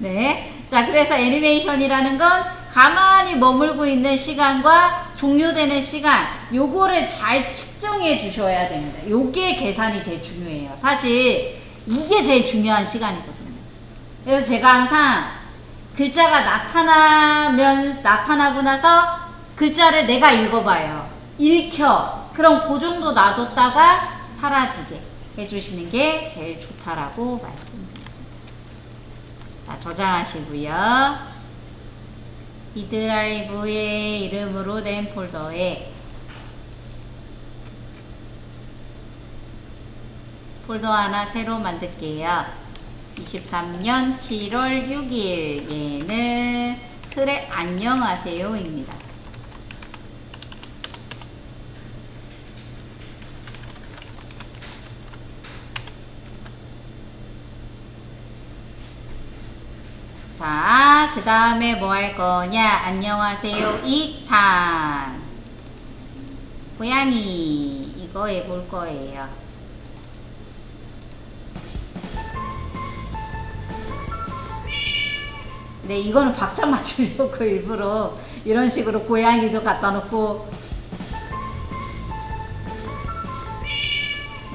네. 자, 그래서 애니메이션이라는 건 가만히 머물고 있는 시간과 종료되는 시간, 요거를 잘 측정해 주셔야 됩니다. 요게 계산이 제일 중요해요. 사실 이게 제일 중요한 시간이거든요. 그래서 제가 항상 글자가 나타나고 나서 글자를 내가 읽어봐요. 읽혀. 그럼 그 정도 놔뒀다가 사라지게 해주시는 게 제일 좋다라고 말씀드립니다. 자, 저장하시고요. D드라이브의 이름으로 된 폴더에 폴더 하나 새로 만들게요. 23년 7월 6일 얘는 트랙 안녕하세요입니다. 자, 그 다음에 뭐 할 거냐? 안녕하세요 2탄 고양이 이거 해볼 거예요. 네, 이거는 박자 맞추려고 일부러 이런 식으로 고양이도 갖다 놓고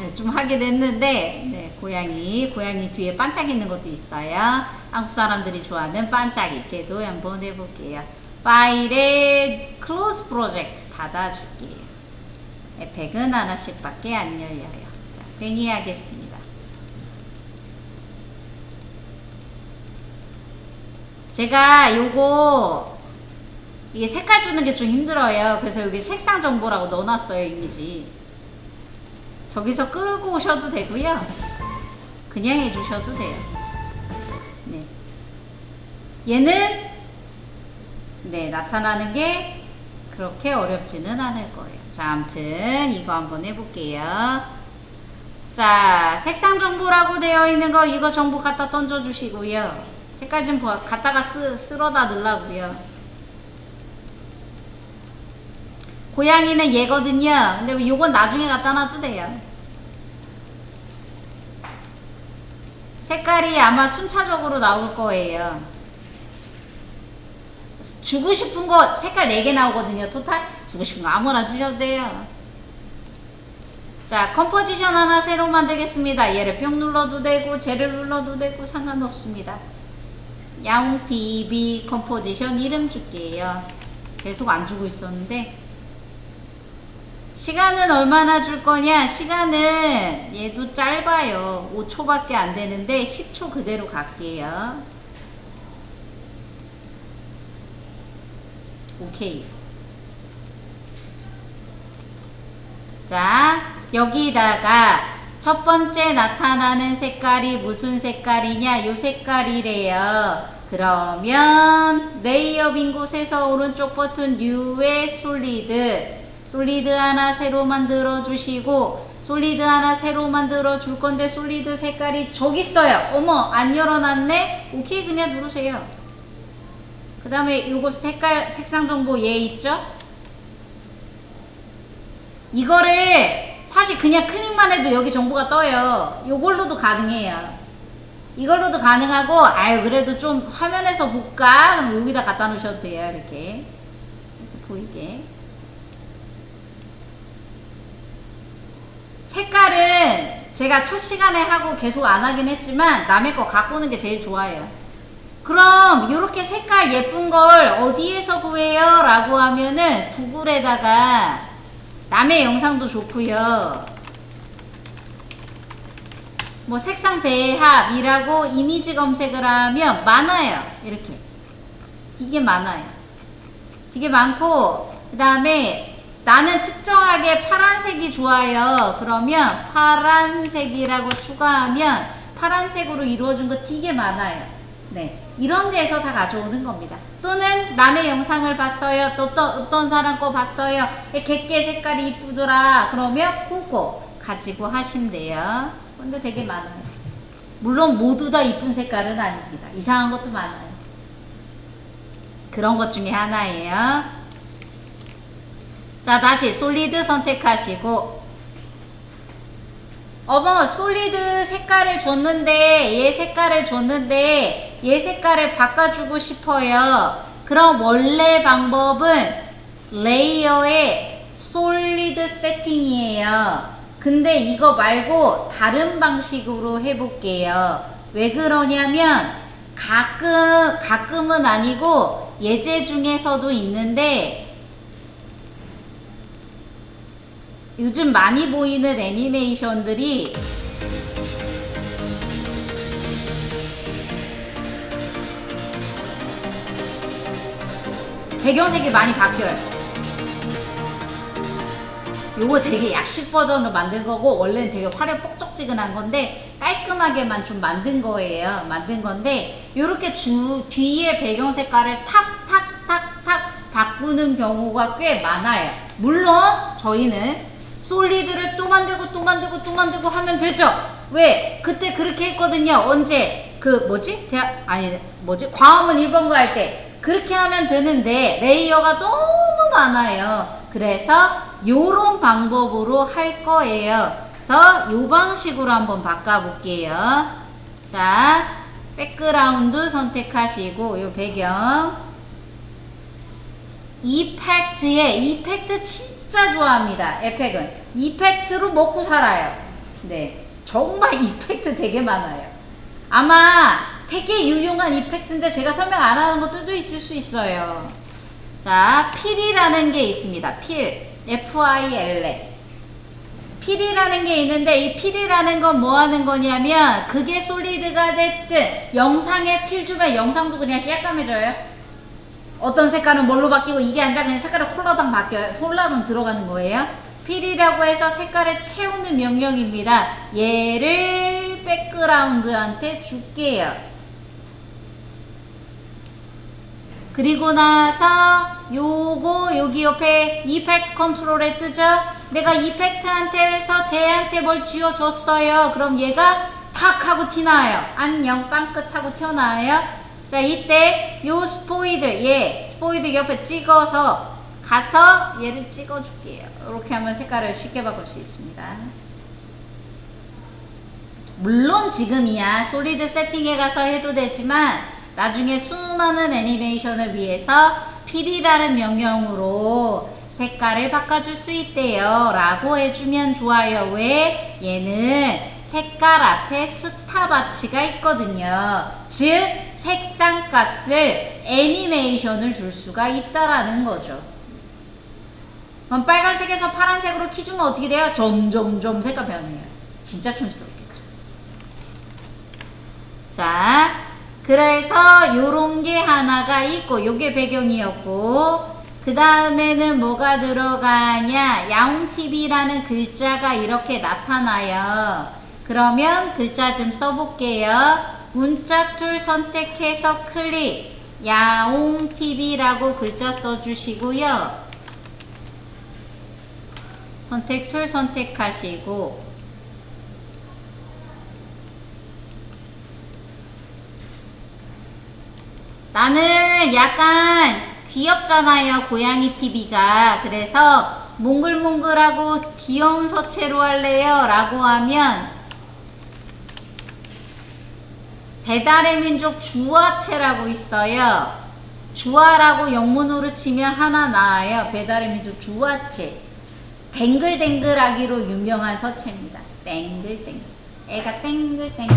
네, 좀 하긴 했는데 네, 고양이 뒤에 반짝이는 것도 있어요. 한국 사람들이 좋아하는 반짝이 걔도 한번 해볼게요. 파일에 클로즈 프로젝트 닫아줄게요. 에펙은 하나씩밖에 안 열려요. 자, 땡이 하겠습니다. 제가 요거 이게 색깔 주는 게 좀 힘들어요. 그래서 여기 색상 정보라고 넣어놨어요. 이미지 저기서 끌고 오셔도 되고요, 그냥 해주셔도 돼요. 네, 얘는 네 나타나는 게 그렇게 어렵지는 않을 거예요. 자, 아무튼 이거 한번 해볼게요. 자, 색상 정보라고 되어 있는 거 이거 정보 갖다 던져 주시고요. 색깔 좀 갖다가 쓸어다 넣으려고요. 고양이는 얘거든요. 근데 요건 나중에 갖다 놔도 돼요. 색깔이 아마 순차적으로 나올 거예요. 주고 싶은 거 색깔 4개 나오거든요. 토탈 주고 싶은 거 아무나 주셔도 돼요. 자, 컴포지션 하나 새로 만들겠습니다. 얘를 뿅 눌러도 되고 쟤를 눌러도 되고 상관없습니다. 야옹TV 컴포지션 이름 줄게요. 계속 안 주고 있었는데 시간은 얼마나 줄 거냐? 시간은 얘도 짧아요. 5초밖에 안 되는데 10초 그대로 갈게요. 오케이. 자, 여기다가 첫 번째 나타나는 색깔이 무슨 색깔이냐? 요 색깔이래요. 그러면 레이어 빈 곳에서 오른쪽 버튼 New의 솔리드 하나 새로 만들어 주시고, 솔리드 하나 새로 만들어 줄 건데 솔리드 색깔이 저기 있어요. 어머, 안 열어놨네? 오케이, 그냥 누르세요. 그 다음에 요거 색상 정보 얘 있죠? 이거를 사실 그냥 클릭만 해도 여기 정보가 떠요. 요걸로도 가능해요. 이걸로도 가능하고, 아유 그래도 좀 화면에서 볼까? 그럼 여기다 갖다 놓으셔도 돼요. 이렇게 그래서 보이게. 색깔은 제가 첫 시간에 하고 계속 안 하긴 했지만 남의 거 갖고 오는 게 제일 좋아요. 그럼 이렇게 색깔 예쁜 걸 어디에서 구해요? 라고 하면은 구글에다가 남의 영상도 좋고요, 뭐 색상 배합이라고 이미지 검색을 하면 많아요. 이렇게 되게 많아요. 되게 많고, 그 다음에 나는 특정하게 파란색이 좋아요. 그러면 파란색이라고 추가하면 파란색으로 이루어진 거 되게 많아요. 네, 이런 데서 다 가져오는 겁니다. 또는 남의 영상을 봤어요. 또 어떤 사람 거 봤어요. 객게 색깔이 이쁘더라. 그러면 그거 가지고 하시면 돼요. 근데 되게 많아요. 물론 모두 다 이쁜 색깔은 아닙니다. 이상한 것도 많아요. 그런 것 중에 하나예요. 자, 다시 솔리드 선택하시고, 어머, 솔리드 색깔을 줬는데, 얘 색깔을 줬는데 있는데 얘 색깔을 바꿔주고 싶어요. 그럼 원래 방법은 레이어의 솔리드 세팅이에요. 근데 이거 말고 다른 방식으로 해볼게요. 왜 그러냐면 가끔은 아니고 예제 중에서도 있는데 요즘 많이 보이는 애니메이션들이 배경색이 많이 바뀌어요. 요거 되게 약식 버전으로 만든 거고 원래는 되게 화려 뻑적지근한 건데 깔끔하게만 좀 만든 거예요. 만든 건데 요렇게 뒤에 배경 색깔을 탁탁탁탁 바꾸는 경우가 꽤 많아요. 물론 저희는 솔리드를 또 만들고 또 만들고 또 만들고 하면 되죠. 왜? 그때 그렇게 했거든요. 언제? 과음은 1번거 할 때 그렇게 하면 되는데 레이어가 너무 많아요. 그래서 요런 방법으로 할 거예요. 그래서 요 방식으로 한번 바꿔볼게요. 자, 백그라운드 선택하시고 요 배경 이펙트 진짜 좋아합니다. 에펙은 이펙트로 먹고 살아요. 네, 정말 이펙트 되게 많아요. 아마 되게 유용한 이펙트인데 제가 설명 안 하는 것들도 있을 수 있어요. 자, 필이라는 게 있습니다. 필, FIL. 필이라는 게 있는데 이 필이라는 건 뭐 하는 거냐면 그게 솔리드가 됐든 영상에 필 주면 영상도 그냥 깜깜해져요. 어떤 색깔은 뭘로 바뀌고 이게 아니라 그냥 색깔이 홀라당 바뀌어요. 홀라당 들어가는 거예요. 필이라고 해서 색깔을 채우는 명령입니다. 얘를 백그라운드한테 줄게요. 그리고 나서 요거 여기 옆에 이펙트 컨트롤에 뜨죠? 내가 이펙트한테서 쟤한테 뭘 쥐어줬어요. 그럼 얘가 탁 하고 튀나와요. 안녕 빵끝 하고 튀어나와요. 자, 이때 요 스포이드 옆에 찍어서 가서 얘를 찍어줄게요. 이렇게 하면 색깔을 쉽게 바꿀 수 있습니다. 물론 지금이야 솔리드 세팅에 가서 해도 되지만 나중에 수많은 애니메이션을 위해서 필이라는 명령으로 색깔을 바꿔줄 수 있대요 라고 해주면 좋아요. 왜? 얘는 색깔 앞에 스탑와치가 있거든요. 즉 색상 값을 애니메이션을 줄 수가 있다라는 거죠. 그럼 빨간색에서 파란색으로 키 주면 어떻게 돼요? 점점점 색깔 변해요. 진짜 촌스럽겠죠. 자, 그래서 요런 게 하나가 있고 요게 배경이었고 그 다음에는 뭐가 들어가냐, 야옹TV라는 글자가 이렇게 나타나요. 그러면 글자 좀 써볼게요. 문자 툴 선택해서 클릭, 야옹TV라고 글자 써주시고요. 선택 툴 선택하시고 나는 약간 귀엽잖아요, 고양이 TV가. 그래서 몽글몽글하고 귀여운 서체로 할래요 라고 하면 배달의 민족 주화체라고 있어요. 주화라고 영문으로 치면 하나 나와요. 배달의 민족 주화체. 댕글댕글하기로 유명한 서체입니다. 땡글땡글. 애가 땡글땡글.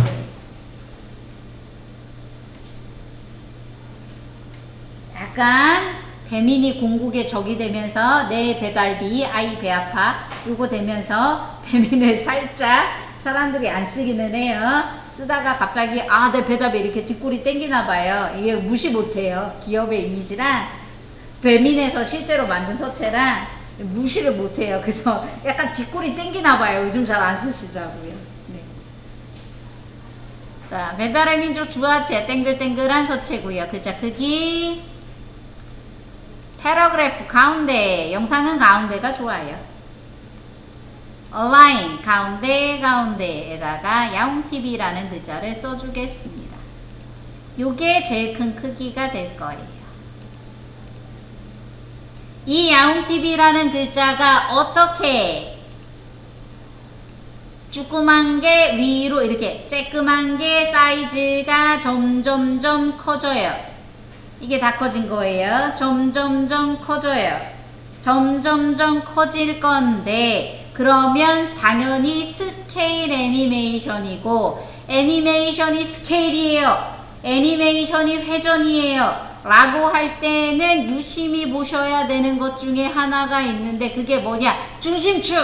약간 배민이 공국에 적이 되면서 내 배달비 아이 배 아파 요거 되면서 배민을 살짝 사람들이 안 쓰기는 해요. 쓰다가 갑자기 아 내 배달비 이렇게 뒷골이 땡기나 봐요. 이게 무시 못해요. 기업의 이미지랑 배민에서 실제로 만든 서체랑 무시를 못해요. 그래서 약간 뒷골이 땡기나 봐요. 요즘 잘 안 쓰시더라고요. 네. 자, 배달의 민족 주화체 땡글땡글한 서체고요. 글자 크기 패러그래프 가운데, 영상은 가운데가 좋아요. align 가운데에다가 야옹TV라는 글자를 써주겠습니다. 요게 제일 큰 크기가 될 거예요. 이 야옹TV라는 글자가 어떻게 조그만 게 위로 이렇게 쬐끄만 게 사이즈가 점점점 커져요. 이게 다 커진 거예요. 점점점 커져요. 점점점 커질 건데 그러면 당연히 스케일 애니메이션이고 애니메이션이 스케일이에요. 애니메이션이 회전이에요. 라고 할 때는 유심히 보셔야 되는 것 중에 하나가 있는데 그게 뭐냐? 중심축!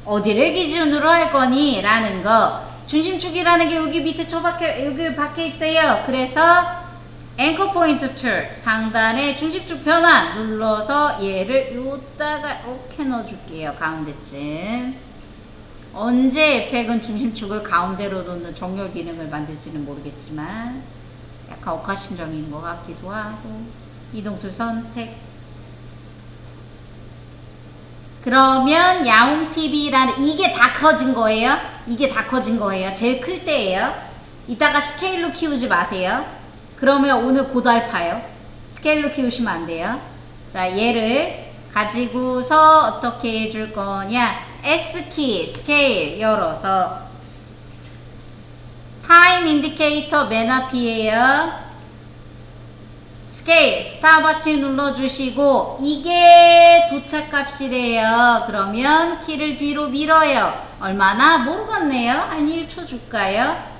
어디를 기준으로 할 거니? 라는 거. 중심축이라는 게 여기 밑에 여기 밖에 있대요. 그래서 앵커 포인트 툴 상단에 중심축 변환 눌러서 얘를 요따가 이렇게 넣어줄게요. 가운데쯤. 언제 에펙은 중심축을 가운데로 놓는 정렬 기능을 만들지는 모르겠지만 약간 억하심정인 것 같기도 하고. 이동툴 선택. 그러면 야옹TV라는 이게 다 커진 거예요. 이게 다 커진 거예요. 제일 클 때예요. 이따가 스케일로 키우지 마세요. 그러면 오늘 고달파요. 스케일로 키우시면 안 돼요. 자, 얘를 가지고서 어떻게 해줄 거냐? S키 스케일 열어서 타임 인디케이터 맨 앞이에요. 스케일 스탑워치 눌러주시고 이게 도착값이래요. 그러면 키를 뒤로 밀어요. 얼마나? 모르겠네요. 한 1초 줄까요?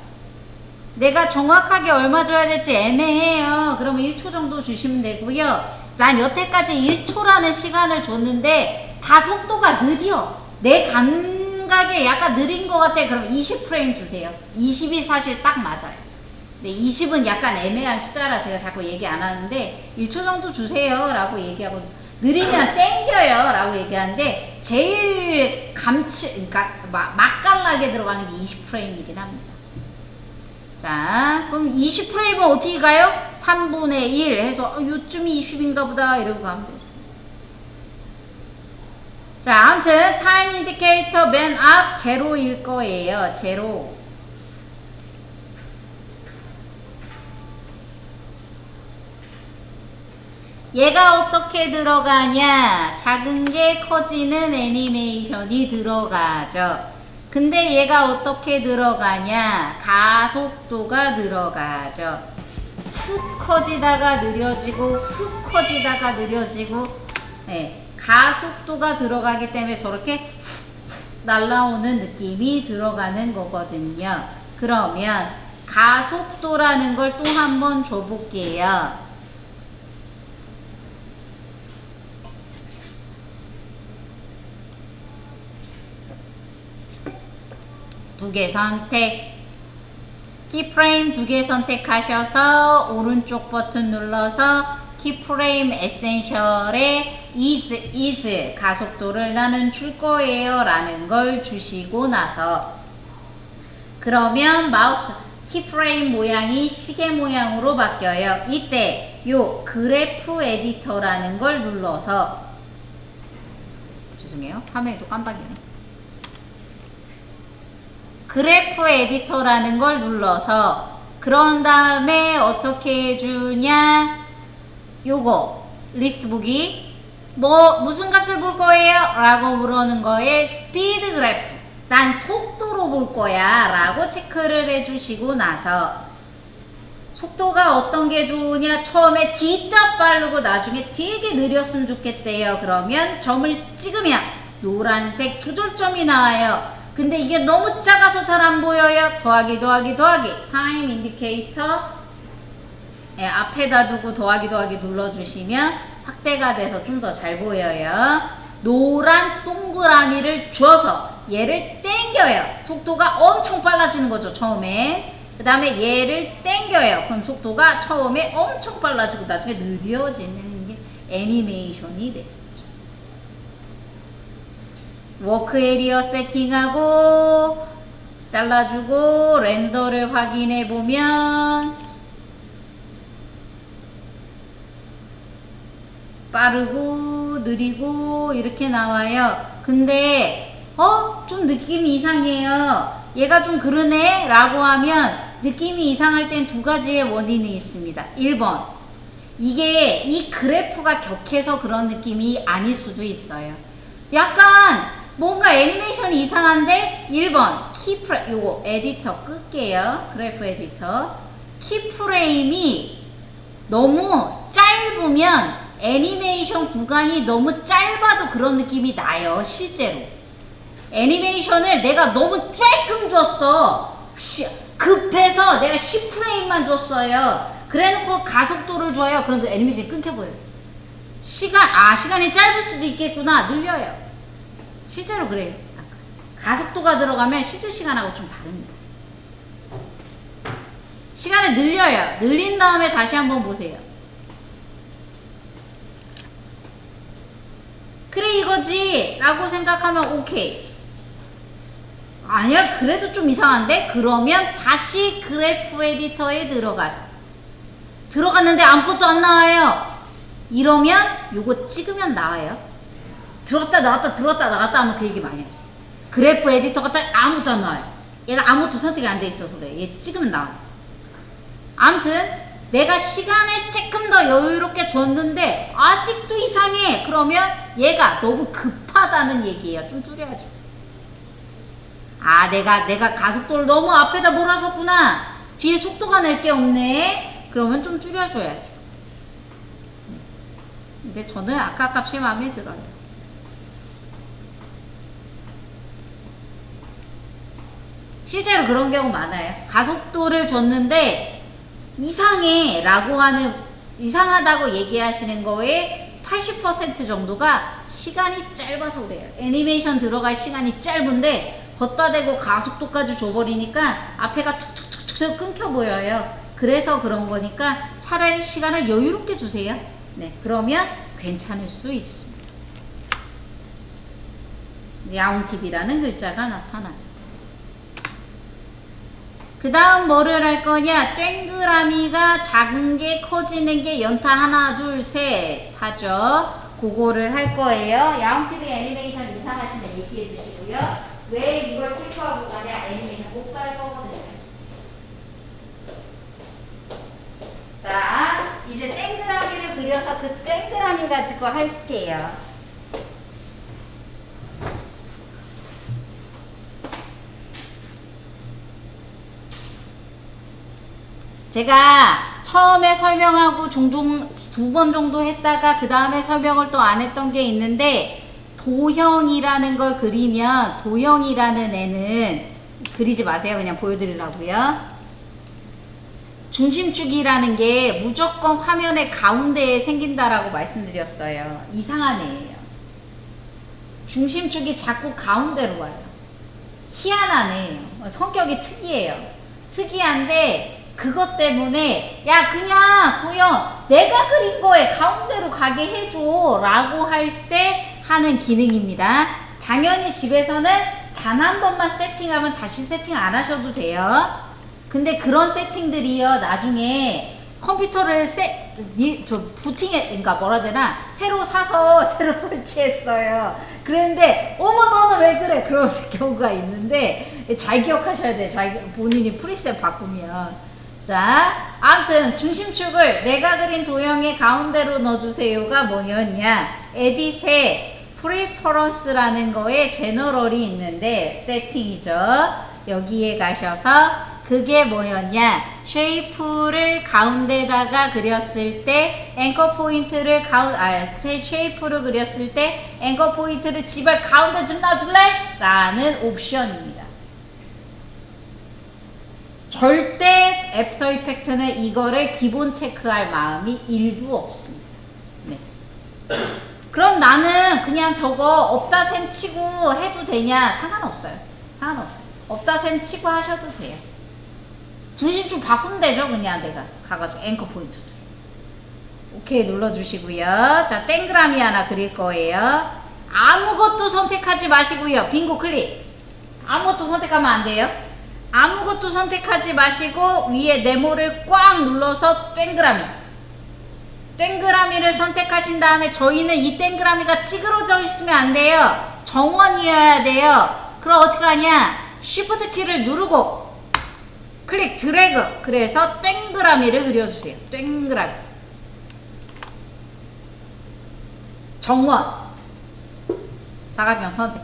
내가 정확하게 얼마 줘야 될지 애매해요. 그러면 1초 정도 주시면 되고요. 난 여태까지 1초라는 시간을 줬는데 다 속도가 느려. 내 감각에 약간 느린 것 같아. 그럼 20프레임 주세요. 20이 사실 딱 맞아요. 네, 20은 약간 애매한 숫자라 제가 자꾸 얘기 안 하는데 1초 정도 주세요 라고 얘기하고 느리면 땡겨요 라고 얘기하는데 제일 그러니까 맛깔나게 들어가는 게 20프레임이긴 합니다. 자, 그럼 20프레임은 어떻게 가요? 3분의 1 해서 요쯤이 20인가 보다 이러고 가면 되죠. 자, 아무튼 타임 인디케이터 맨 앞 제로일 거예요. 제로. 얘가 어떻게 들어가냐? 작은 게 커지는 애니메이션이 들어가죠. 근데 얘가 어떻게 들어가냐? 가속도가 들어가죠. 훅 커지다가 느려지고 훅 커지다가 느려지고 네, 가속도가 들어가기 때문에 저렇게 훅 날라오는 느낌이 들어가는 거거든요. 그러면 가속도라는 걸 또 한번 줘볼게요. 두 개 선택. 키프레임 두 개 선택하셔서 오른쪽 버튼 눌러서 키프레임 에센셜에 is 가속도를 나는 줄 거예요 라는 걸 주시고 나서 그러면 마우스 키프레임 모양이 시계 모양으로 바뀌어요. 이때 요 그래프 에디터라는 걸 눌러서 죄송해요. 화면이 또 깜빡이네. 그래프 에디터라는 걸 눌러서 그런 다음에 어떻게 해주냐? 요거 리스트 보기 무슨 값을 볼 거예요? 라고 물어는 거에 스피드 그래프 난 속도로 볼 거야 라고 체크를 해주시고 나서 속도가 어떤 게 좋으냐? 처음에 뒤딱 빠르고 나중에 되게 느렸으면 좋겠대요. 그러면 점을 찍으면 노란색 조절점이 나와요. 근데 이게 너무 작아서 잘 안 보여요. 더하기 타임 인디케이터 앞에다 두고 더하기 눌러주시면 확대가 돼서 좀 더 잘 보여요. 노란 동그라미를 줘서 얘를 땡겨요. 속도가 엄청 빨라지는 거죠. 처음에 그 다음에 얘를 땡겨요. 그럼 속도가 처음에 엄청 빨라지고 나중에 느려지는 게 애니메이션이 돼요. 워크 에리어 세팅하고 잘라주고 렌더를 확인해 보면 빠르고 느리고 이렇게 나와요. 근데 좀 느낌이 이상해요. 얘가 좀 그러네 라고 하면 느낌이 이상할 땐 두 가지의 원인이 있습니다. 1번 이게 이 그래프가 격해서 그런 느낌이 아닐 수도 있어요. 약간 뭔가 애니메이션이 이상한데 1번 키프레임, 요거 에디터 끌게요. 그래프 에디터. 키프레임이 너무 짧으면 애니메이션 구간이 너무 짧아도 그런 느낌이 나요. 실제로 애니메이션을 내가 너무 조금 줬어. 급해서 내가 10프레임만 줬어요. 그래놓고 가속도를 줘요. 그럼 그 애니메이션이 끊겨버려요. 시간이 짧을 수도 있겠구나. 늘려요. 실제로 그래요. 가속도가 들어가면 실제 시간하고 좀 다릅니다. 시간을 늘려요. 늘린 다음에 다시 한번 보세요. 그래 이거지 라고 생각하면 오케이. 아니야 그래도 좀 이상한데? 그러면 다시 그래프 에디터에 들어갔는데 아무것도 안 나와요. 이러면 요거 찍으면 나와요. 들어갔다 나갔다 하면 그 얘기 많이 하세요. 그래프 에디터 갔다 아무것도 안 나와요. 얘가 아무것도 선택이 안 돼 있어서 그래. 얘 찍으면 나와요. 아무튼 내가 시간을 조금 더 여유롭게 줬는데 아직도 이상해. 그러면 얘가 너무 급하다는 얘기예요. 좀 줄여야죠. 아 내가 가속도를 너무 앞에다 몰아줬구나. 뒤에 속도가 낼 게 없네. 그러면 좀 줄여줘야죠. 근데 저는 아까 값이 마음에 들어요. 실제로 그런 경우 많아요. 가속도를 줬는데 이상해 라고 하는, 이상하다고 얘기하시는 거에 80% 정도가 시간이 짧아서 그래요. 애니메이션 들어갈 시간이 짧은데 걷다 대고 가속도까지 줘버리니까 앞에가 툭툭툭툭 끊겨 보여요. 그래서 그런 거니까 차라리 시간을 여유롭게 주세요. 네, 그러면 괜찮을 수 있습니다. 야옹팁이라는 글자가 나타납니다. 그 다음 뭐를 할 거냐? 동그라미가 작은 게 커지는 게 연타 하나 둘 셋 하죠. 그거를 할 거예요. 야옹TV 애니메이션 이상하시면 얘기해 주시고요. 왜 이걸 체크하고 가냐? 애니메이션 복사할 거거든요. 자, 이제 동그라미를 그려서 그 동그라미 가지고 할게요. 제가 처음에 설명하고 종종 2번 정도 했다가 그 다음에 설명을 또 안 했던 게 있는데, 도형이라는 걸 그리면 도형이라는 애는 그리지 마세요. 그냥 보여드리려고요. 중심축이라는 게 무조건 화면의 가운데에 생긴다라고 말씀드렸어요. 이상한 애예요. 중심축이 자꾸 가운데로 와요. 희한한 애예요. 성격이 특이해요. 특이한데 그것 때문에 야 그냥 도형 내가 그린 거에 가운데로 가게 해줘 라고 할 때 하는 기능입니다. 당연히 집에서는 단 한 번만 세팅하면 다시 세팅 안 하셔도 돼요. 근데 그런 세팅들이요 나중에 컴퓨터를 부팅해, 뭐라 되나 새로 사서 새로 설치했어요. 그랬는데 어머 너는 왜 그래 그런 경우가 있는데 잘 기억하셔야 돼. 본인이 프리셋 바꾸면. 자, 아무튼 중심축을 내가 그린 도형의 가운데로 넣어주세요가 뭐였냐? 에딧의 프리퍼런스라는 거에 제너럴이 있는데 세팅이죠. 여기에 가셔서 그게 뭐였냐? 쉐이프를 가운데다가 그렸을 때 앵커 포인트를 쉐이프를 그렸을 때 앵커 포인트를 제발 가운데 좀 놔줄래? 라는 옵션입니다. 절대 애프터 이펙트는 이거를 기본 체크할 마음이 1도 없습니다. 네. 그럼 나는 그냥 저거 없다 셈 치고 해도 되냐? 상관없어요. 상관없어요. 없다 셈 치고 하셔도 돼요. 중심축 바꾸면 되죠. 그냥 내가 가가지고 앵커 포인트 오케이 눌러주시고요. 자, 동그라미 하나 그릴 거예요. 아무것도 선택하지 마시고요. 빙고 클릭. 아무것도 선택하면 안 돼요. 아무것도 선택하지 마시고 위에 네모를 꽉 눌러서 동그라미를 선택하신 다음에 저희는 이 동그라미가 찌그러져 있으면 안 돼요. 정원이어야 돼요. 그럼 어떻게 하냐? Shift 키를 누르고 클릭 드래그. 그래서 동그라미를 그려주세요. 동그라미. 정원. 사각형 선택.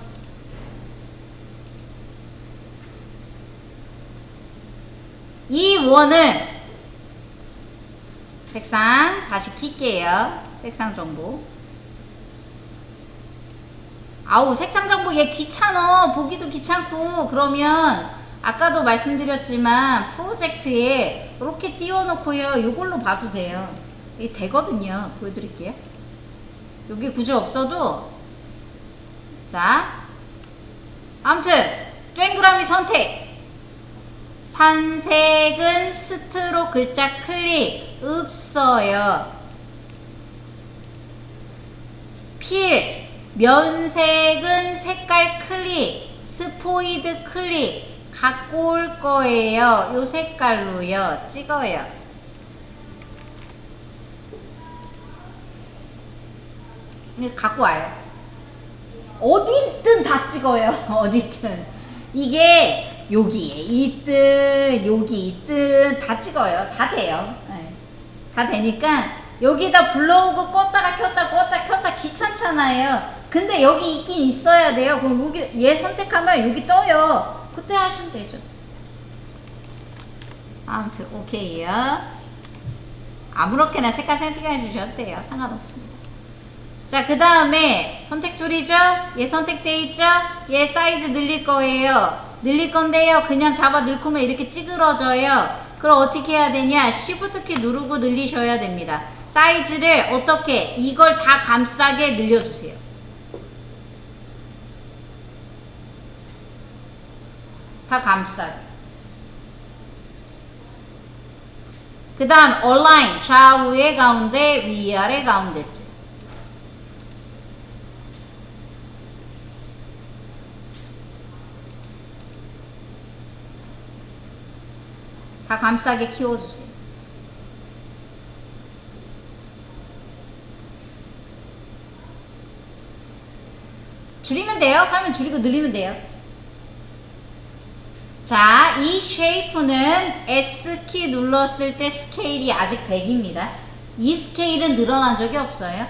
이 원은 색상 다시 킬게요. 색상 정보. 아우, 색상 정보 얘 귀찮어. 보기도 귀찮고. 그러면 아까도 말씀드렸지만 프로젝트에 이렇게 띄워놓고요. 이걸로 봐도 돼요. 이게 되거든요. 보여드릴게요. 여기 구조 없어도. 자, 아무튼 동그라미 선택. 산색은 스트로 글자 클릭 없어요. 필 면색은 색깔 클릭, 스포이드 클릭 갖고 올 거예요. 요 색깔로요. 찍어요. 갖고 와요. 어디든 다 찍어요. 어디든. 이게 여기에 있든 여기 있든 다 찍어요. 다 돼요. 네. 다 되니까 여기다 불러오고 껐다 켰다 귀찮잖아요. 근데 여기 있긴 있어야 돼요. 그럼 여기 얘 선택하면 여기 떠요. 그때 하시면 되죠. 아무튼 오케이요. 아무렇게나 색깔 선택해 주셔도 돼요. 상관없습니다. 자, 그 다음에 선택 툴이죠. 얘 선택돼 있죠. 얘 사이즈 늘릴 거예요. 늘릴 건데요. 그냥 잡아 넣고면 이렇게 찌그러져요. 그럼 어떻게 해야 되냐? Shift 키 누르고 늘리셔야 됩니다. 사이즈를 어떻게? 이걸 다 감싸게 늘려주세요. 다 감싸게. 그 다음 align 좌우의 가운데 위아래 가운데쯤. 다 감싸게 키워주세요. 줄이면 돼요. 화면 줄이고 늘리면 돼요. 자, 이 쉐이프는 S키 눌렀을 때 스케일이 아직 100입니다. 이 스케일은 늘어난 적이 없어요.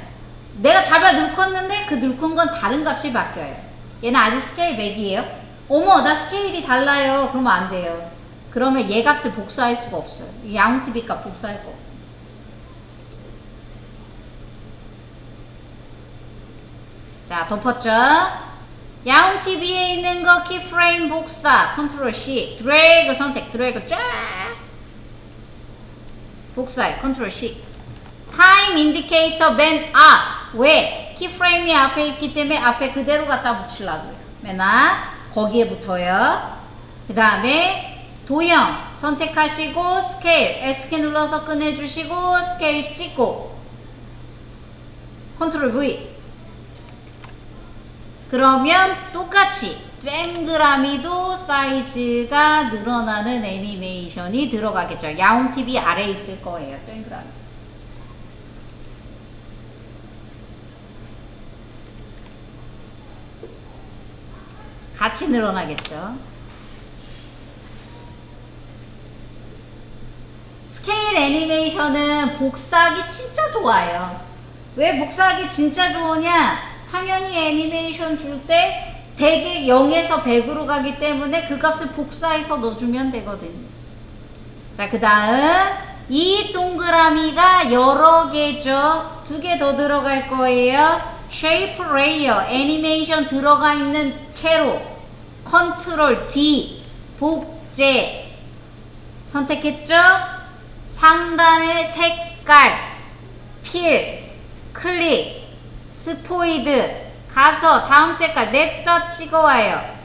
내가 잡아 늙었는데 그 늙은 건 다른 값이 바뀌어요. 얘는 아직 스케일 100이에요. 어머, 나 스케일이 달라요. 그러면 안 돼요. 그러면 얘 값을 복사할 수가 없어요. 양TV 값 복사할 거 없어요. 자, 덮었죠? 양TV에 있는 거 키프레임 복사 컨트롤 C 드래그 선택 드래그 쫙 복사해 컨트롤 C 타임 인디케이터 맨 앞 왜? 키프레임이 앞에 있기 때문에 앞에 그대로 갖다 붙이려고요. 맨 앞 거기에 붙어요. 그 다음에 도형 선택하시고 스케일 S키 눌러서 꺼내주시고 스케일 찍고 컨트롤 V 그러면 똑같이 동그라미도 사이즈가 늘어나는 애니메이션이 들어가겠죠. 야옹TV 아래에 있을 거예요. 동그라미. 같이 늘어나겠죠. 스케일 애니메이션은 복사하기 진짜 좋아요. 왜 복사하기 진짜 좋으냐? 당연히 애니메이션 줄 때 대개 0에서 100으로 가기 때문에 그 값을 복사해서 넣어주면 되거든요. 자, 그 다음 이 동그라미가 여러 개죠. 2개 더 들어갈 거예요. Shape Layer 애니메이션 들어가 있는 채로 컨트롤 D 복제 선택했죠? 상단의 색깔 필 클릭 스포이드 가서 다음 색깔 냅다 찍어와요.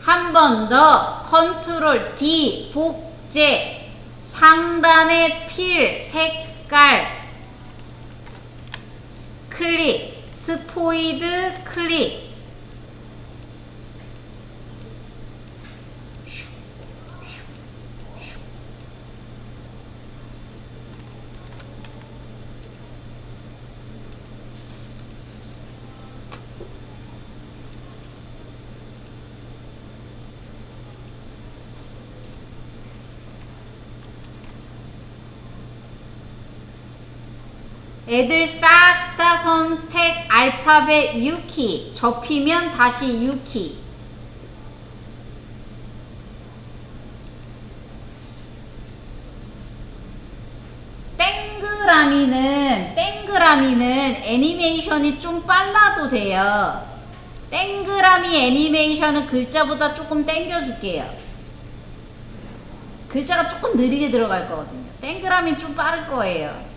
한 번 더 컨트롤 D 복제 상단의 필 색깔 클릭 스포이드 클릭 애들 싹 다 선택 알파벳 U키. 접히면 다시 U키. 땡그라미는 애니메이션이 좀 빨라도 돼요. 땡그라미 애니메이션은 글자보다 조금 땡겨줄게요. 글자가 조금 느리게 들어갈 거거든요. 땡그라미는 좀 빠를 거예요.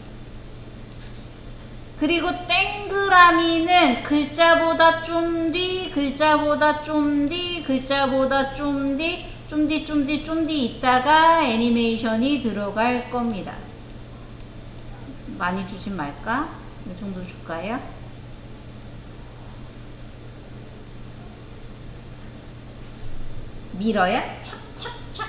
그리고 땡그라미는 글자보다 좀 뒤, 글자보다 좀 뒤, 글자보다 좀 뒤, 좀 뒤 있다가 애니메이션이 들어갈 겁니다. 많이 주진 말까? 이 정도 줄까요? 밀어야 촥촥촥.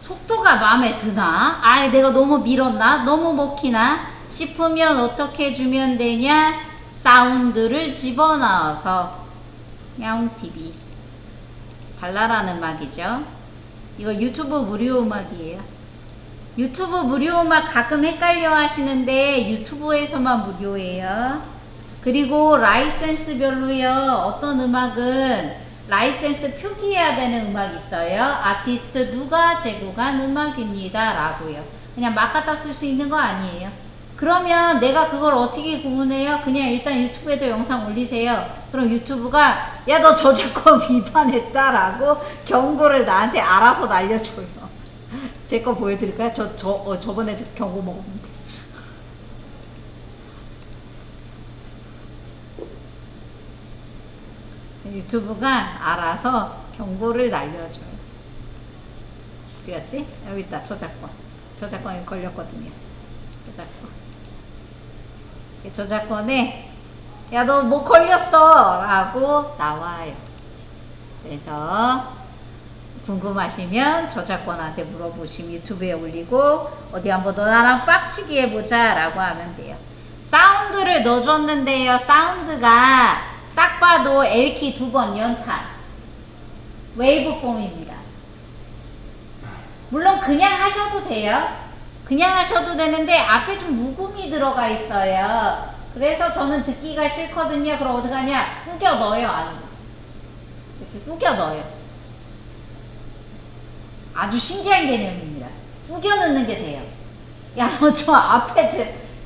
속도가 마음에 드나? 아, 내가 너무 밀었나? 너무 먹히나? 싶으면 어떻게 해주면 되냐? 사운드를 집어넣어서 야옹TV 발랄한 음악이죠. 이거 유튜브 무료 음악이에요. 유튜브 무료 음악 가끔 헷갈려 하시는데 유튜브에서만 무료예요. 그리고 라이센스별로요. 어떤 음악은 라이센스 표기해야 되는 음악 있어요. 아티스트 누가 제공한 음악입니다 라고요. 그냥 막 갖다 쓸 수 있는 거 아니에요. 그러면 내가 그걸 어떻게 구분해요? 그냥 일단 유튜브에도 영상 올리세요. 그럼 유튜브가 야, 너 저작권 위반했다 라고 경고를 나한테 알아서 날려줘요. 제 거 보여드릴까요? 저번에도 경고 먹었는데. 유튜브가 알아서 경고를 날려줘요. 어디 갔지? 여기 있다. 저작권에 걸렸거든요. 저작권에 야, 너 뭐 걸렸어 라고 나와요. 그래서 궁금하시면 저작권한테 물어보시면 유튜브에 올리고 어디 한번 너 나랑 빡치기 해보자 라고 하면 돼요. 사운드를 넣어줬는데요. 사운드가 딱 봐도 L키 2번 연탄 웨이브 폼입니다. 물론 그냥 하셔도 돼요. 그냥 하셔도 되는데 앞에 좀 묵음이 들어가 있어요. 그래서 저는 듣기가 싫거든요. 그럼 어떻게 하냐? 꾸겨 넣어요. 안으로. 이렇게 꾸겨 넣어요. 아주 신기한 개념입니다. 꾸겨 넣는 게 돼요. 야, 너 저 앞에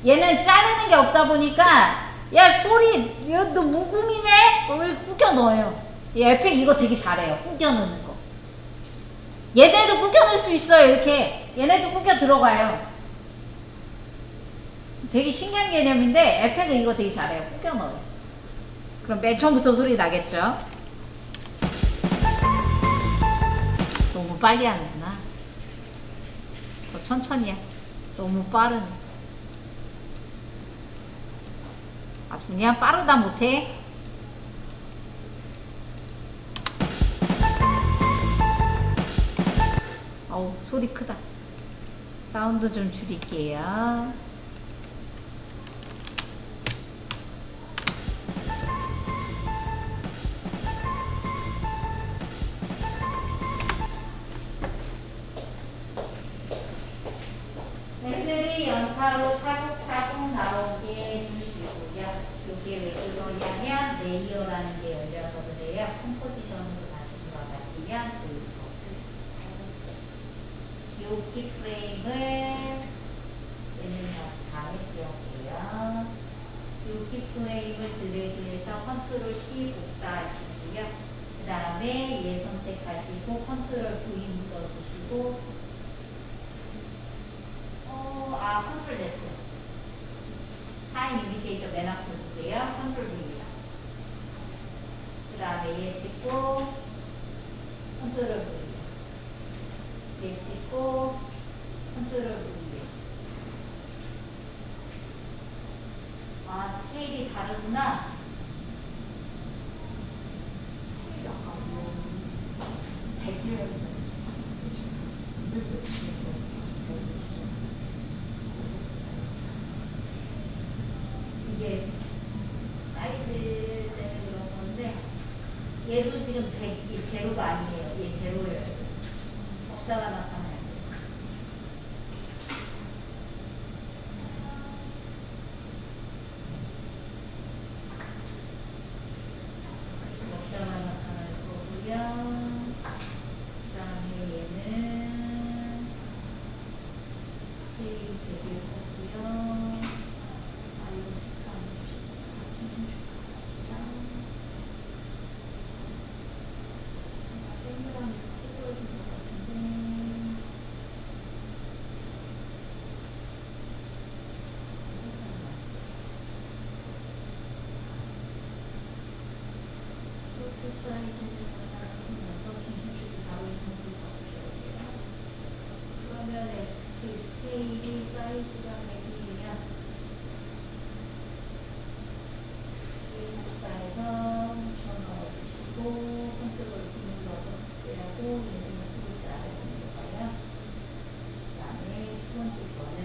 얘는 자르는 게 없다 보니까 야, 소리 야, 너 묵음이네? 왜 꾸겨 넣어요. 이 에펙 이거 되게 잘해요. 꾸겨 넣는 거. 얘네도 꾸겨 넣을 수 있어요. 이렇게 얘네도 꾸겨 들어가요. 되게 신기한 개념인데 에펙은 이거 되게 잘해요. 꾸겨 넣어요. 그럼 맨 처음부터 소리 나겠죠? 너무 빨리 하는구나. 더 천천히 해. 너무 빠르네. 아주 그냥 빠르다 못해. 어우, 소리 크다. 사운드 좀 줄일게요. S3 연타로 차곡차곡 나오게 해주시고요. 이게 왜 그러냐면 레이어라는 게 열려서그래요. 컴포지션으로 다시 들어가시면 요 키프레임을 얘는 다음에 지웠고요. 요 키프레임을 드래그해서 컨트롤 C 복사하시고요. 그 다음에 얘 선택하시고 컨트롤 V 눌러주시고 컨트롤 Z 타임 인디케이터 맨 앞에 볼게요. 컨트롤 V입니다. 그 다음에 얘 찍고 컨트롤 V 얘 찍고 컨트롤 V. 스케일이 다르구나. 이게 사이즈 때문에 그런 건데 지금 100, 이게 제로가 아니에요. 얘 제로예요. 없다가 나타나요. 없다가 나타날 거고요. 그 다음에 얘는 스테이 되길 거고요. 아이고 그러면 ST 스테이지 사이즈가 100이면 164에서 넣어주시고 컨트롤 눌러서 복제하고 얘는 복제 안 해주는 거예요. 그 다음에 두 번째 거는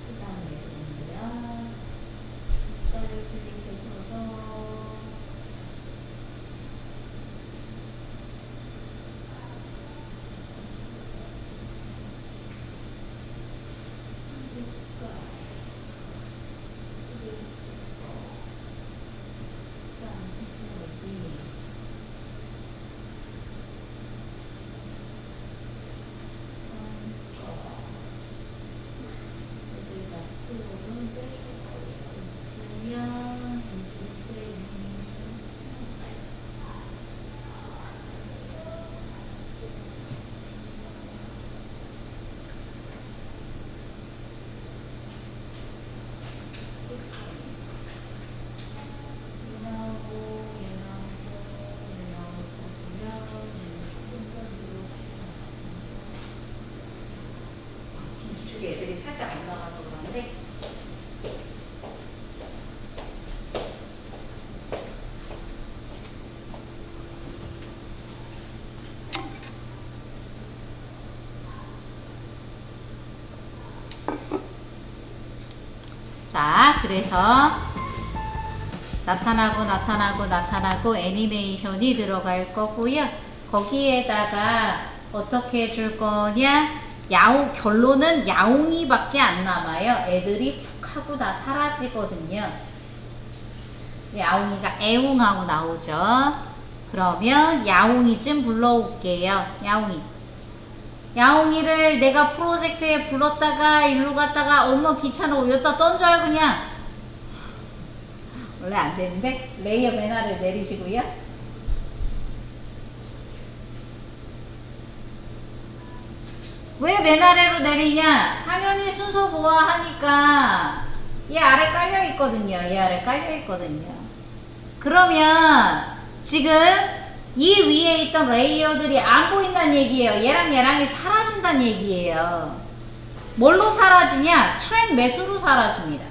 그 다음에 얘는요. 숫자를 클릭해서 애들이 살짝 안 나가서 그런데 자, 그래서 나타나고 애니메이션이 들어갈 거고요. 거기에다가 어떻게 해줄 거냐? 결론은 야옹이밖에 안 남아요. 애들이 훅 하고 다 사라지거든요. 야옹이가 애웅하고 나오죠. 그러면 야옹이 좀 불러올게요. 야옹이를 내가 프로젝트에 불렀다가 일로 갔다가 엄마 귀찮아 여기다 던져요 그냥. 원래 안 되는데 레이어 맨 아래 내리시고요. 왜 맨 아래로 내리냐? 당연히 순서 보아하니까 얘 아래 깔려있거든요. 그러면 지금 이 위에 있던 레이어들이 안 보인다는 얘기예요. 얘랑 얘랑이 사라진다는 얘기예요. 뭘로 사라지냐? 트랙 매수로 사라집니다.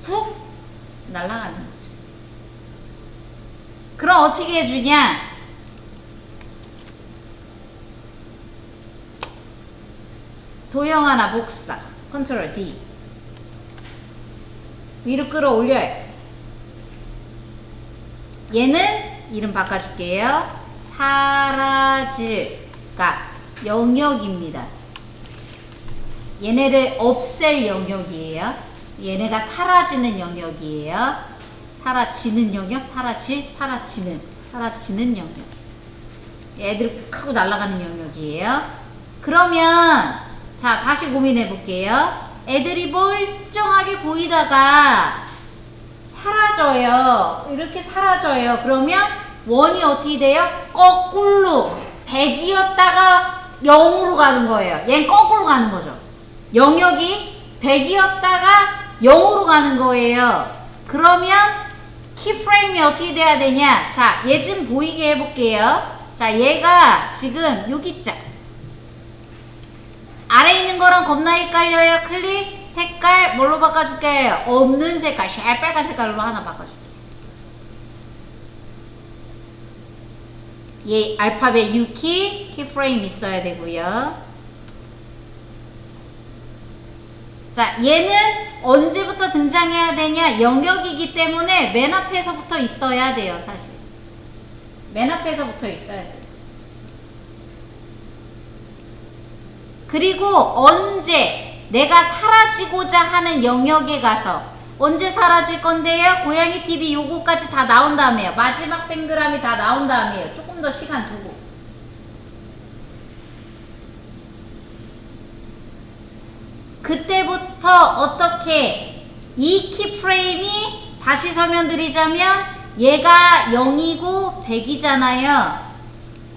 훅 날아가는 거죠. 그럼 어떻게 해주냐? 도형 하나 복사 컨트롤 D 위로 끌어올려요. 얘는 이름 바꿔줄게요. 사라질까 영역입니다. 얘네를 없앨 영역이에요. 얘네가 사라지는 영역이에요. 사라지는 영역, 사라지는 영역. 얘들이 쿡 하고 날아가는 영역이에요. 그러면 자, 다시 고민해 볼게요. 애들이 멀쩡하게 보이다가 사라져요. 이렇게 사라져요. 그러면 원이 어떻게 돼요? 거꾸로 100이었다가 0으로 가는 거예요. 얘는 거꾸로 가는 거죠. 영역이 100이었다가 0으로 가는 거예요. 그러면 키프레임이 어떻게 돼야 되냐? 자, 얘 좀 보이게 해볼게요. 자, 얘가 지금 여기 있죠. 아래 있는 거랑 겁나 헷갈려요. 클릭, 색깔 뭘로 바꿔줄게요? 없는 색깔, 빨간 색깔로 하나 바꿔줄게요. 얘 알파벳 U키, 키프레임 있어야 되고요. 자, 얘는 언제부터 등장해야 되냐? 영역이기 때문에 맨 앞에서부터 있어야 돼요, 사실. 맨 앞에서 붙어 있어야 돼. 그리고 언제 내가 사라지고자 하는 영역에 가서 언제 사라질 건데요? 고양이 TV 요거까지 다 나온 다음에요. 마지막 동그라미 다 나온 다음에요. 조금 더 시간 두고. 그때부터 어떻게 이 키프레임이 다시 설명드리자면 얘가 0이고 100이잖아요.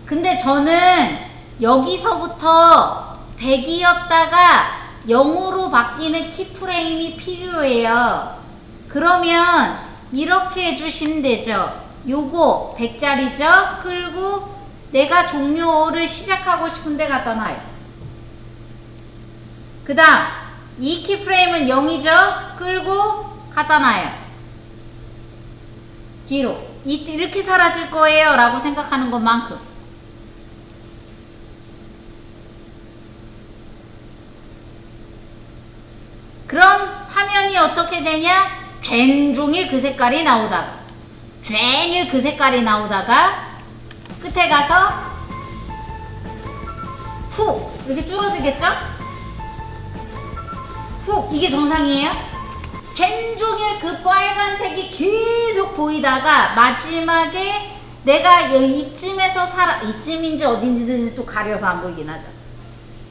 근데 저는 여기서부터 100이었다가 0으로 바뀌는 키프레임이 필요해요. 그러면 이렇게 해주시면 되죠. 요거 100짜리죠? 끌고 내가 종료를 시작하고 싶은데 갖다 놔요. 그 다음 이 키프레임은 0이죠? 끌고 갖다 놔요. 뒤로 이렇게 사라질 거예요 라고 생각하는 것만큼. 그럼 화면이 어떻게 되냐? 촤종일 그 색깔이 나오다가 촤일 그 색깔이 나오다가 끝에 가서 후 이렇게 줄어들겠죠? 후 이게 정상이에요? 촤종일 그 빨간색이 계속 보이다가 마지막에 내가 이쯤에서 이쯤인지 어딘지 또 가려서 안 보이긴 하죠.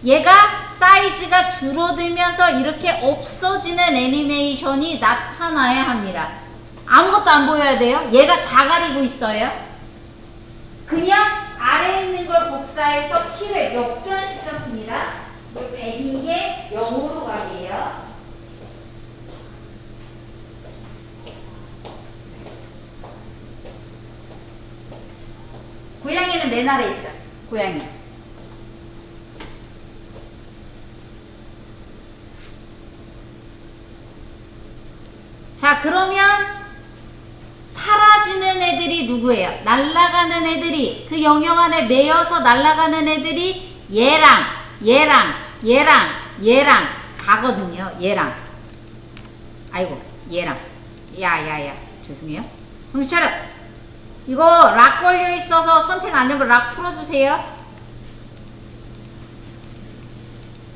얘가 사이즈가 줄어들면서 이렇게 없어지는 애니메이션이 나타나야 합니다. 아무것도 안 보여야 돼요. 얘가 다 가리고 있어요. 그냥 아래에 있는 걸 복사해서 키를 역전시켰습니다. 100인 게 0으로 가게요. 고양이는 맨 아래에 있어요. 고양이. 자, 그러면 사라지는 애들이 누구예요? 날아가는 애들이 그 영역 안에 매여서 날아가는 애들이 얘랑 얘랑 얘랑 얘랑 가거든요. 얘랑. 아이고 얘랑. 야야야 죄송해요. 정신 차려. 이거 락 걸려 있어서 선택 안 되면 락 풀어주세요.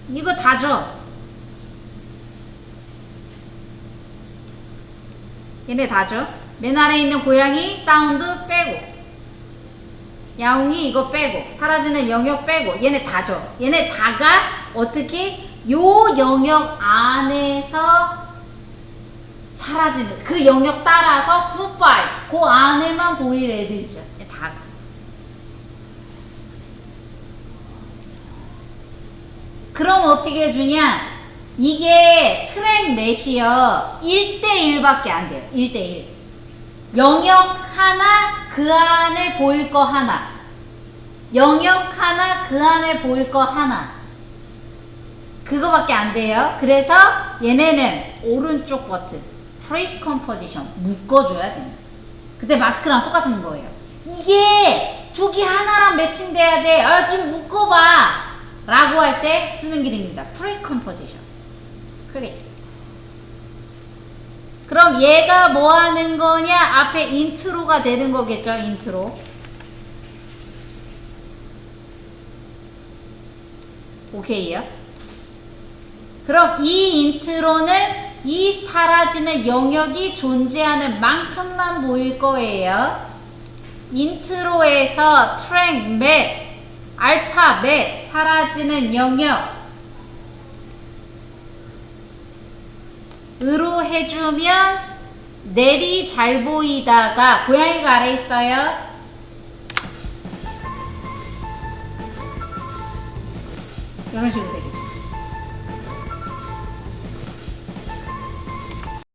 이거 다죠. 얘네 다죠. 맨 아래에 있는 고양이 사운드 빼고 야옹이 이거 빼고 사라지는 영역 빼고 얘네 다죠. 얘네 다가 어떻게 요 영역 안에서 사라지는 그 영역 따라서 굿바이 그 안에만 보일 애들이죠. 다. 그럼 어떻게 해주냐? 이게 트랙 맷이요 1대1밖에 안 돼요. 1대1 영역 하나 그 안에 보일 거 하나 영역 하나 그 안에 보일 거 하나 그거밖에 안 돼요. 그래서 얘네는 오른쪽 버튼 프리 컴포지션 묶어줘야 됩니다. 그때 마스크랑 똑같은 거예요. 이게 저기 하나랑 매칭돼야 돼. 아, 좀 묶어봐 라고 할 때 쓰는 기능입니다. 프리 컴포지션 클릭. 그럼 얘가 뭐 하는 거냐? 앞에 인트로가 되는 거겠죠. 인트로. 오케이요. 그럼 이 인트로는 이 사라지는 영역이 존재하는 만큼만 보일 거예요. 인트로에서 트랙 맷, 알파 맷, 사라지는 영역 으로 해주면 넬이 잘 보이다가 고양이가 아래 있어요. 이런 식으로 되겠죠.